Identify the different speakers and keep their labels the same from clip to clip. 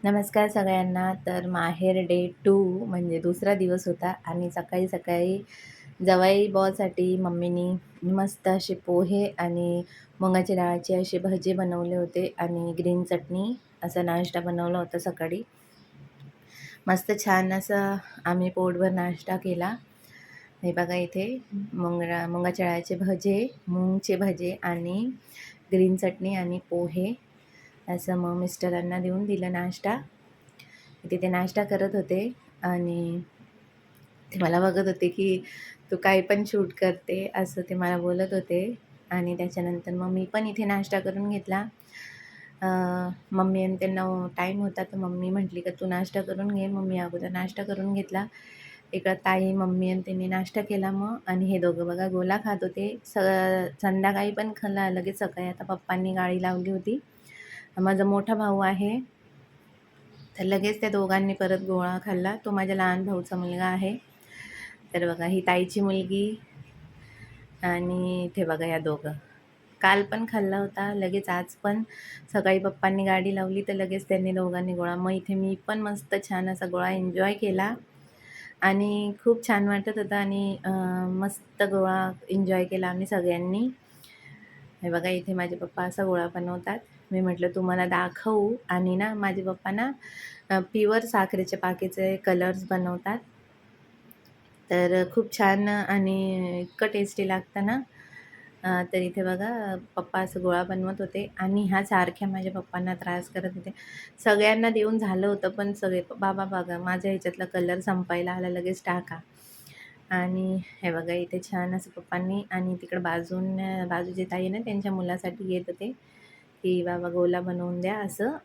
Speaker 1: नमस्कार सगळ्यांना. तर माहेर डे 2 म्हणजे दुसरा दिवस होता आणि सकाळी-सकाळी जवाई बॉसाठी मम्मीनी मस्त असे पोहे आणि मुगाच्या डाळाचे असे भजे बनवले होते आणि ग्रीन चटणी असा नाश्ता बनवला होता सकाळी. मस्त छान असं आम्ही पोटभर नाश्ता केला. हे बघा इथे मुगाच्या डाळाचे भजे, मूगचे भजे आणि ग्रीन चटणी आणि पोहे असं मग मिस्टरांना देऊन दिलं नाश्ता. तिथे नाश्ता करत होते आणि ते मला बघत होते की तू काही पण शूट करते असं ते मला बोलत होते. आणि त्याच्यानंतर मग मी पण इथे नाश्ता करून घेतला. मम्मी आणि त्यांना टाईम होता तर मम्मी म्हटली का तू नाश्ता करून घे. मग मी अगोदर नाश्ता करून घेतला. इकडं ताई, मम्मी आणि त्यांनी नाश्ता केला मग. आणि हे दोघं बघा गोला खात होते. संध्याकाळी पण खाल्ला लगेच सकाळी. आता पप्पांनी गाडी लावली होती. माझा मोठा भाऊ आहे तर लगेच त्या दोघांनी परत गोळा खाल्ला. तो माझ्या लहान भाऊचा मुलगा आहे. तर बघा ही ताईची मुलगी आणि इथे बघा या दोघं. काल पण खाल्ला होता लगेच, आज पण सकाळी पप्पांनी गाडी लावली तर लगेच त्यांनी दोघांनी गोळा. मग इथे मी पण मस्त छान असा गोळा एन्जॉय केला आणि खूप छान वाटत होता आणि मस्त गोळा एन्जॉय केला आम्ही सगळ्यांनी. हे बघा इथे माझे पप्पा असा गोळा बनवतात. मी म्हटलं तुम्हाला दाखवू. आणि ना माझे पप्पा ना प्युअर साखरेच्या पाकीचे कलर्स बनवतात. तर खूप छान आणि इतकं टेस्टी लागतं ना. तर इथे बघा पप्पा असं गोळा बनवत होते आणि ह्या सारख्या माझ्या पप्पांना त्रास करत होते. सगळ्यांना देऊन झालं होतं पण सगळे बाबा बघा माझ्या ह्याच्यातला कलर संपायला आला, लगेच टाका. आणि हे बघा इथे छान असं पप्पांनी आणि तिकडं बाजूची ताई ना त्यांच्या मुलासाठी येत होते की बाबा गोला बनवून द्या असं.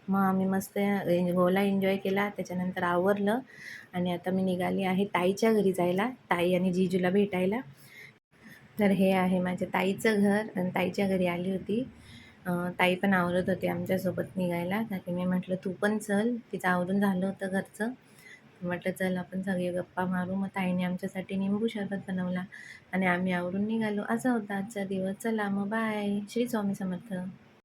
Speaker 1: मग आम्ही मस्त गोला एन्जॉय केला. त्याच्यानंतर आवरलं आणि आता मी निघाली आहे ताईच्या घरी जायला, ताई आणि जीजूला भेटायला. तर हे आहे माझ्या ताईचं घर आणि ताईच्या घरी आली होती. ताई पण आवरत होती आमच्यासोबत निघायला. तर मी म्हटलं तू पण चल. तिचं आवरून झालं होतं घरचं. म्हटलं चल आपण सगळे गप्पा मारू. मग ताईने आमच्यासाठी निंबू सरबत बनवला आणि आम्ही आवरून निघालो. असा होता आजचा दिवस. चला मग बाय. श्री स्वामी समर्थ.